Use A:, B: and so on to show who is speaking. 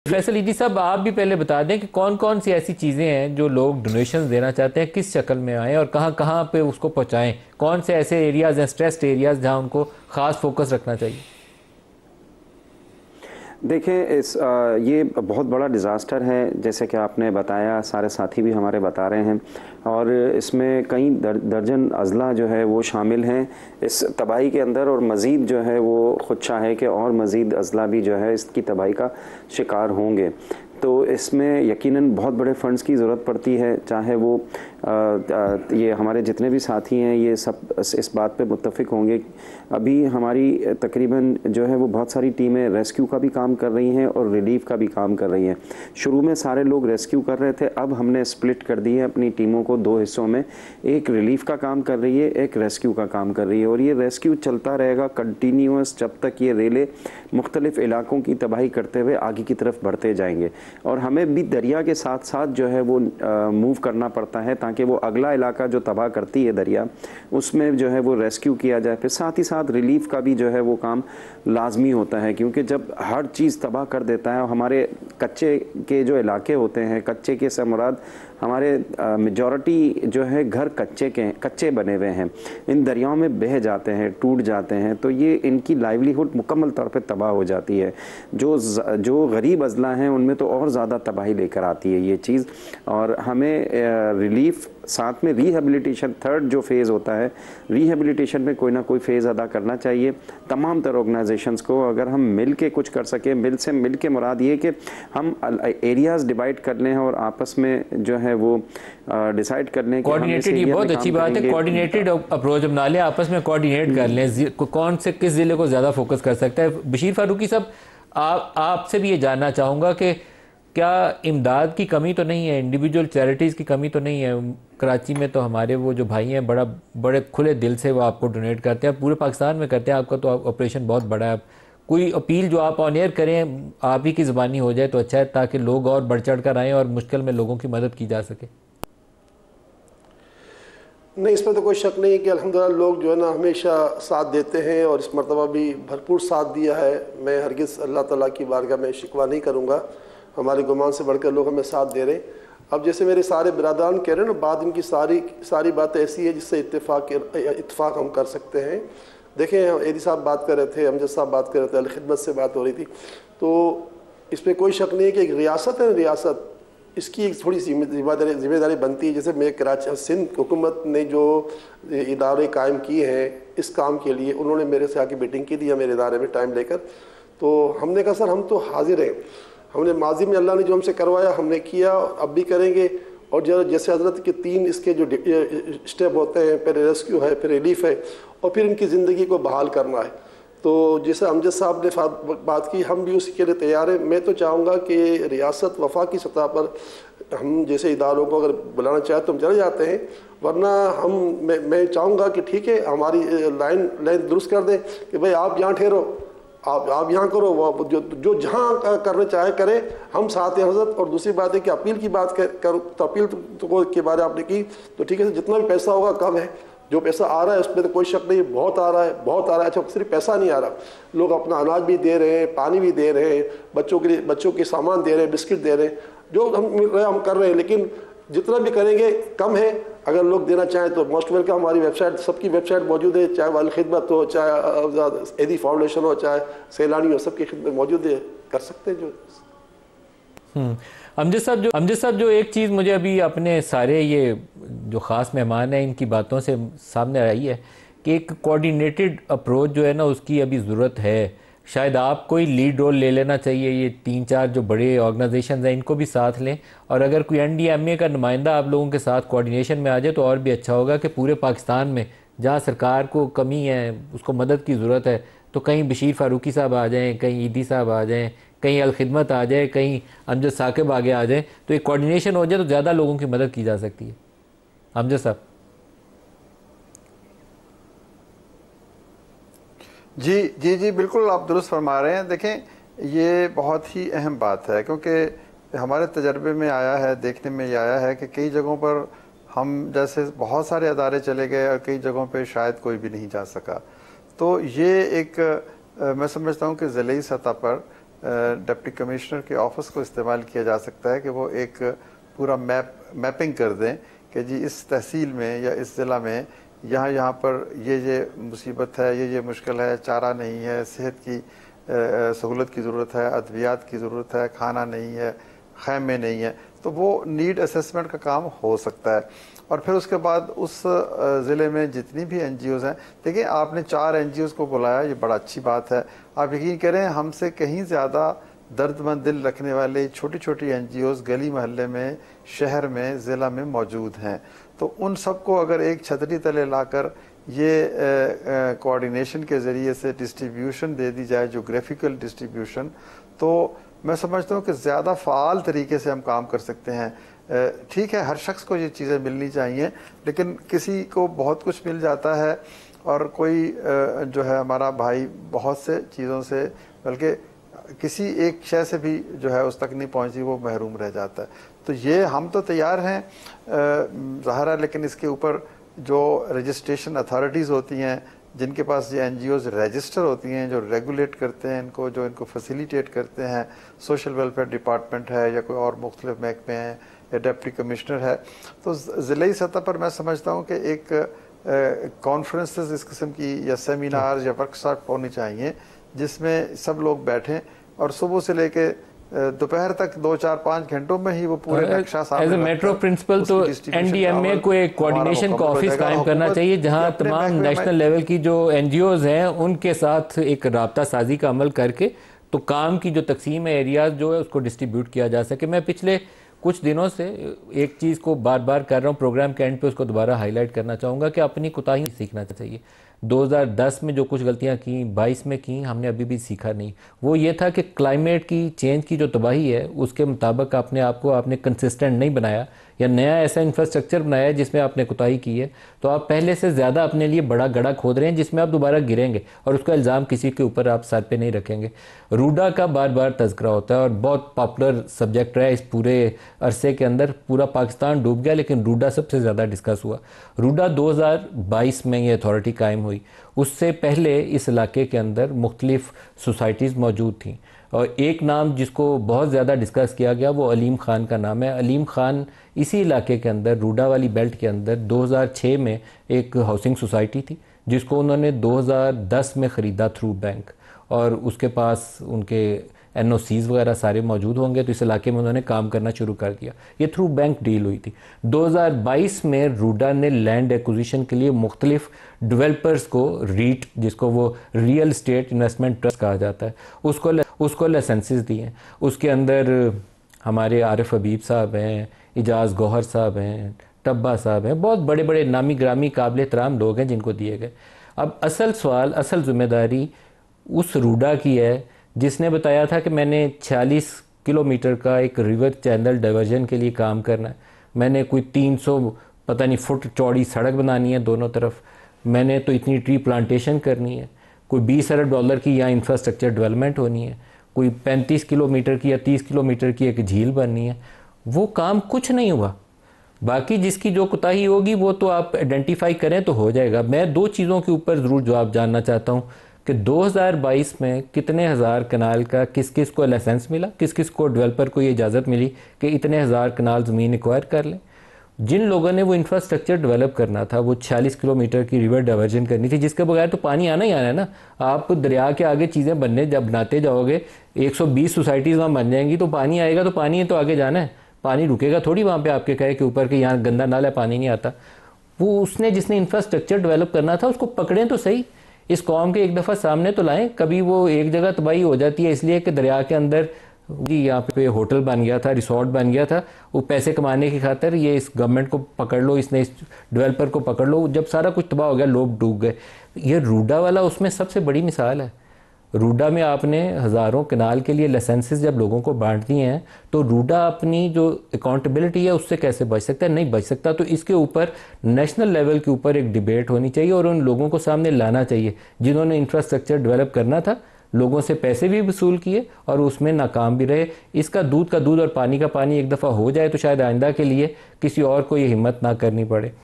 A: फैसल ईदी साहब, आप भी पहले बता दें कि कौन कौन सी ऐसी चीज़ें हैं जो लोग डोनेशन देना चाहते हैं, किस शक्ल में आएँ और कहाँ कहाँ पे उसको पहुँचाएँ, कौन से ऐसे एरियाज़ हैं, स्ट्रेस्ड एरियाज़, जहाँ उनको ख़ास फोकस रखना चाहिए?
B: देखें, ये बहुत बड़ा डिज़ास्टर है, जैसे कि आपने बताया, सारे साथी भी हमारे बता रहे हैं, और इसमें कई दर्जन अज़ला जो है वो शामिल हैं इस तबाही के अंदर, और मज़ीद जो है वो ख़ुदशा है कि और मज़ीद अज़ला भी जो है इसकी तबाही का शिकार होंगे। तो इसमें यकीनन बहुत बड़े फ़ंड्स की ज़रूरत पड़ती है, चाहे वो ये हमारे जितने भी साथी हैं ये सब इस बात पे मुत्तफ़िक होंगे। अभी हमारी तकरीबन जो है वो बहुत सारी टीमें रेस्क्यू का भी काम कर रही हैं और रिलीफ़ का भी काम कर रही हैं। शुरू में सारे लोग रेस्क्यू कर रहे थे, अब हमने स्प्लिट कर दी है अपनी टीमों को दो हिस्सों में, एक रिलीफ़ का काम कर रही है, एक रेस्क्यू का काम कर रही है, और ये रेस्क्यू चलता रहेगा कंटिन्यूस जब तक ये रेलें मुख्तलिफ़ इलाकों की तबाही करते हुए आगे की तरफ बढ़ते जाएंगे। और हमें भी दरिया के साथ साथ जो है वो मूव करना पड़ता है ताकि वो अगला इलाका जो तबाह करती है दरिया, उसमें जो है वो रेस्क्यू किया जाए। फिर साथ ही साथ रिलीफ़ का भी जो है वो काम लाजमी होता है, क्योंकि जब हर चीज़ तबाह कर देता है, हमारे कच्चे के जो इलाके होते हैं, कच्चे के से मुराद हमारे मेजॉरिटी जो है घर कच्चे बने हुए हैं, इन दरियाओं में बह जाते हैं, टूट जाते हैं, तो ये इनकी लाइवलीहुड मुकम्मल तौर पे तबाह हो जाती है। जो गरीब अज़ला हैं उनमें तो और ज़्यादा तबाही लेकर आती है ये चीज़। और हमें रिलीफ़ साथ में रिहेबिलिटेशन, थर्ड जो फेज़ होता है, रिहेबिलिटेशन में कोई ना कोई फ़ेज़ अदा करना चाहिए तमाम तरह ऑर्गेनाइजेशंस को। अगर हम मिल के कुछ कर सकें, मिल के मुराद ये कि हम एरियाज़ डिवाइड कर लें और आपस में जो है वो डिसाइड कर लें।
A: कोऑर्डिनेटेड, ये बहुत अच्छी बात है, कोऑर्डिनेटेड अप्रोच अपना लें, आपस में कोऑर्डिनेट कर लें, कौन से किस ज़िले को ज़्यादा फोकस कर सकता है। बशीर फारूकी साहब, आपसे भी ये जानना चाहूँगा कि क्या इमदाद की कमी तो नहीं है, इंडिविजुअल चैरिटीज़ की कमी तो नहीं है? कराची में तो हमारे वो जो भाई हैं बड़े खुले दिल से वो आपको डोनेट करते हैं, पूरे पाकिस्तान में करते हैं, आपका तो ऑपरेशन बहुत बड़ा है। कोई अपील जो आप ऑन एयर करें, आप ही की ज़बानी हो जाए तो अच्छा है, ताकि लोग और बढ़ चढ़ कर आएँ और मुश्किल में लोगों की मदद की जा सके।
C: नहीं, इसमें तो कोई शक नहीं है कि अल्हम्दुलिल्लाह लोग जो है ना हमेशा साथ देते हैं, और इस मरतबा भी भरपूर साथ दिया है। मैं हरगिज़ अल्लाह ताला की बारगाह में शिकवा नहीं करूँगा, हमारे गुमान से बढ़कर लोग हमें साथ दे रहे हैं। अब जैसे मेरे सारे बिरादरान कह रहे हैं ना, बात इनकी सारी बातें ऐसी है जिससे इत्तेफाक हम कर सकते हैं। देखें, एदी साहब बात कर रहे थे, अमजद साहब बात कर रहे थे, अल खिदमत से बात हो रही थी, तो इसमें कोई शक नहीं है कि एक रियासत है, रियासत इसकी एक थोड़ी जिम्मेदारी बनती है। जैसे मैं कराची सिंध हुकूमत ने जो इदारे कायम किए हैं इस काम के लिए, उन्होंने मेरे से आके मीटिंग की थी मेरे इदारे में टाइम लेकर, तो हमने कहा सर हम तो हाजिर हैं, हमने माजी में अल्लाह ने जो हमसे करवाया हमने किया, अब भी करेंगे। और जैसे हजरत के 3 इसके जो स्टेप होते हैं, पहले रेस्क्यू है, फिर रिलीफ है, और फिर इनकी ज़िंदगी को बहाल करना है। तो जैसे अमजद साहब ने बात की, हम भी उसी के लिए तैयार हैं। मैं तो चाहूँगा कि रियासत वफाकी सतह पर हम जैसे इदारों को अगर बुलाना चाहें तो हम चले जाते हैं, वरना मैं चाहूँगा कि ठीक है हमारी लाइन दुरुस्त कर दें कि भाई आप यहाँ ठहरो, आप यहाँ करो, वो जो जहाँ करने चाहे करें, हम साथ हैं हजरत। और दूसरी बात है कि अपील की बात करो तो अपील तो के बारे में आपने की तो ठीक है, जितना भी पैसा होगा कम है, जो पैसा आ रहा है उसमें तो कोई शक नहीं, बहुत आ रहा है, बहुत आ रहा है। अच्छा, सिर्फ पैसा नहीं आ रहा, लोग अपना अनाज भी दे रहे हैं, पानी भी दे रहे हैं, बच्चों के सामान दे रहे हैं, बिस्किट दे रहे हैं, जो हम कर रहे हैं, लेकिन जितना भी करेंगे कम है। अगर लोग देना चाहें तो मोस्ट वेलकम, हमारी वेबसाइट, सबकी वेबसाइट मौजूद है, चाहे वाल खिदमत हो, चाहे एदी फाउंडेशन हो, चाहे सैलानी हो, सबकी खिदमत मौजूद है, कर सकते हैं जो।
A: अमजद साहब जो एक चीज़ मुझे अभी अपने सारे ये जो ख़ास मेहमान हैं इनकी बातों से सामने आई है कि एक कोऑर्डिनेटेड अप्रोच जो है ना उसकी अभी ज़रूरत है। शायद आप कोई लीड रोल ले लेना चाहिए, ये 3-4 जो बड़े ऑर्गेनाइजेशन हैं इनको भी साथ लें, और अगर कोई NDMA का नुमाइंदा आप लोगों के साथ कोऑर्डिनेशन में आ जाए तो और भी अच्छा होगा कि पूरे पाकिस्तान में जहाँ सरकार को कमी है, उसको मदद की ज़रूरत है, तो कहीं बशीर फारूकी साहब आ जाएँ, कहीं ईदी साहब आ जाएँ, कहीं अल खिदमत आ जाए, कहीं अमजद साकिब आगे आ जाए, तो एक कोऑर्डिनेशन हो जाए तो ज़्यादा लोगों की मदद की जा सकती है। अमजद साहब।
D: जी बिल्कुल, आप दुरुस्त फरमा रहे हैं। देखें, ये बहुत ही अहम बात है, क्योंकि हमारे तजर्बे में आया है, देखने में ये आया है कि कई जगहों पर हम जैसे बहुत सारे अदारे चले गए और कई जगहों पे शायद कोई भी नहीं जा सका। तो ये एक मैं समझता हूँ कि ज़िले सतह पर डिप्टी कमिश्नर के ऑफिस को इस्तेमाल किया जा सकता है कि वो एक पूरा मैपिंग कर दें कि जी इस तहसील में या इस ज़िला में यहाँ पर ये मुसीबत है, ये मुश्किल है, चारा नहीं है, सेहत की सहूलत की ज़रूरत है, अद्वियात की ज़रूरत है, खाना नहीं है, खैमे नहीं है, तो वो नीड असेसमेंट का काम हो सकता है। और फिर उसके बाद उस ज़िले में जितनी भी NGOs हैं, देखिए आपने 4 NGOs को बुलाया, ये बड़ा अच्छी बात है। आप यकीन करें हमसे कहीं ज़्यादा दर्दमंद दिल रखने वाले छोटी छोटी NGOs गली मोहल्ले में, शहर में, ज़िला में मौजूद हैं। तो उन सबको अगर एक छतरी तले लाकर ये कोऑर्डिनेशन के ज़रिए से डिस्ट्रीब्यूशन दे दी जाए, जोग्राफिकल डिस्ट्रीब्यूशन, तो मैं समझता हूँ कि ज़्यादा फ़ाल तरीके से हम काम कर सकते हैं। ठीक है, हर शख्स को ये चीज़ें मिलनी चाहिए, लेकिन किसी को बहुत कुछ मिल जाता है और कोई जो है हमारा भाई बहुत से चीज़ों से, बल्कि किसी एक शय से भी जो है उस तक नहीं पहुंची, वो महरूम रह जाता है। तो ये हम तो तैयार हैं ज़ाहिर है, लेकिन इसके ऊपर जो रजिस्ट्रेशन अथॉरिटीज़ होती हैं, जिनके पास ये NGOs रजिस्टर होती हैं, जो रेगुलेट करते हैं इनको, जो इनको फैसिलिटेट करते हैं, सोशल वेलफेयर डिपार्टमेंट है या कोई और मुख्तलिफ महकमे हैं या डिप्टी कमिश्नर है, तो ज़िले सतह पर मैं समझता हूँ कि एक कॉन्फ्रेंसेस इस किस्म की या सेमिनार या वर्कशॉप होनी चाहिए जिसमें सब लोग बैठें और सुबह से लेके दोपहर तक 2-4-5 घंटों में ही वो पूरे नक्शा सामने
A: एज ए मेट्रो प्रिंसिपल तो NDMA को एक कोऑर्डिनेशन का ऑफिस कायम करना चाहिए, जहां तमाम नेशनल लेवल की जो NGOs हैं उनके साथ एक राब्ता साजी का अमल करके तो काम की जो तकसीम है एरियाज जो है उसको डिस्ट्रीब्यूट किया जा सके। मैं पिछले कुछ दिनों से एक चीज़ को बार बार कर रहा हूँ, प्रोग्राम के एंड पे उसको दोबारा हाईलाइट करना चाहूँगा कि अपनी कोताही सीखना चाहिए। 2010 में जो कुछ गलतियां की, 22 में की, हमने अभी भी सीखा नहीं। वो ये था कि क्लाइमेट की चेंज की जो तबाही है उसके मुताबिक अपने आप को आपने कंसिस्टेंट नहीं बनाया या नया ऐसा इंफ्रास्ट्रक्चर बनाया है जिसमें आपने कोताही की है, तो आप पहले से ज़्यादा अपने लिए बड़ा गड्ढा खोद रहे हैं जिसमें आप दोबारा गिरेंगे और उसका इल्ज़ाम किसी के ऊपर आप सर पे नहीं रखेंगे। रूडा का बार बार तज़किरा होता है और बहुत पॉपुलर सब्जेक्ट रहा है इस पूरे अरसे के अंदर। पूरा पाकिस्तान डूब गया लेकिन रूडा सबसे ज़्यादा डिस्कस हुआ। रूडा 2022 में ये अथॉरिटी कायम हुई, उससे पहले इस इलाके के अंदर मुख्तलिफ सोसाइटीज़ मौजूद थीं और एक नाम जिसको बहुत ज़्यादा डिस्कस किया गया वो अलीम ख़ान का नाम है। अलीम ख़ान इसी इलाके के अंदर, रूडा वाली बेल्ट के अंदर 2006 में एक हाउसिंग सोसाइटी थी जिसको उन्होंने 2010 में ख़रीदा थ्रू बैंक, और उसके पास उनके NOCs वगैरह सारे मौजूद होंगे, तो इस इलाके में उन्होंने काम करना शुरू कर दिया। ये थ्रू बैंक डील हुई थी। 2022 में रूडा ने लैंड एक्विजिशन के लिए मुख्तलिफ डेवलपर्स को रीट, जिसको वो रियल स्टेट इन्वेस्टमेंट ट्रस्ट कहा जाता है, उसको लाइसेंसेस दिए। उसके अंदर हमारे आरिफ हबीब साहब हैं, इजाज़ गौहर साहब हैं, टब्बा साहब हैं, बहुत बड़े बड़े नामी ग्रामी काबिल एहतराम लोग हैं जिनको दिए गए। अब असल सवाल, असल जिम्मेदारी उस रूडा की है जिसने बताया था कि मैंने 46 किलोमीटर का एक रिवर चैनल डाइवर्जन के लिए काम करना है, मैंने कोई 300 पता नहीं फुट चौड़ी सड़क बनानी है दोनों तरफ, मैंने तो इतनी ट्री प्लांटेशन करनी है, कोई 20 अरब डॉलर की यहाँ इंफ्रास्ट्रक्चर डेवलपमेंट होनी है, कोई 35 किलोमीटर की या 30 किलोमीटर की एक झील बननी है। वो काम कुछ नहीं हुआ। बाकी जिसकी जो कोताही होगी वो तो आप आइडेंटिफाई करें तो हो जाएगा। मैं 2 चीज़ों के ऊपर ज़रूर जवाब जानना चाहता हूँ कि 2022 में कितने हज़ार कनाल का किस किस को लाइसेंस मिला, किस किस को डेवलपर को ये इजाज़त मिली कि इतने हज़ार कनाल ज़मीन एक्वायर कर लें। जिन लोगों ने वो इंफ्रास्ट्रक्चर डेवलप करना था, वो 46 किलोमीटर की रिवर डाइवर्जन करनी थी, जिसके बगैर तो पानी आना ही आना है ना। आप दरिया के आगे चीज़ें बनने जब बनाते जाओगे, 120 सोसाइटीज़ वहाँ बन जाएंगी तो पानी आएगा, तो पानी है तो आगे जाना है, पानी रुकेगा थोड़ी वहाँ पे आपके कहे के ऊपर कि यहाँ गंदा नाला है पानी नहीं आता। वो उसने जिसने इंफ्रास्ट्रक्चर डेवलप करना था उसको पकड़ें तो सही, इस कौम के एक दफ़ा सामने तो लाएं। कभी वो एक जगह तबाही हो जाती है इसलिए कि दरिया के अंदर जी यहाँ पे होटल बन गया था, रिसोर्ट बन गया था, वो पैसे कमाने की खातिर ये इस गवर्नमेंट को पकड़ लो, इसने इस डेवलपर को पकड़ लो, जब सारा कुछ तबाह हो गया लोग डूब गए। ये रूडा वाला उसमें सबसे बड़ी मिसाल है। रूडा में आपने हज़ारों कनाल के लिए लाइसेंसेस जब लोगों को बांट दिए हैं, तो रूडा अपनी जो अकाउंटेबिलिटी है उससे कैसे बच सकता है? नहीं बच सकता। तो इसके ऊपर नेशनल लेवल के ऊपर एक डिबेट होनी चाहिए और उन लोगों को सामने लाना चाहिए जिन्होंने इंफ्रास्ट्रक्चर डेवलप करना था, लोगों से पैसे भी वसूल किए और उसमें नाकाम भी रहे। इसका दूध का दूध और पानी का पानी एक दफ़ा हो जाए तो शायद आइंदा के लिए किसी और को ये हिम्मत ना करनी पड़े।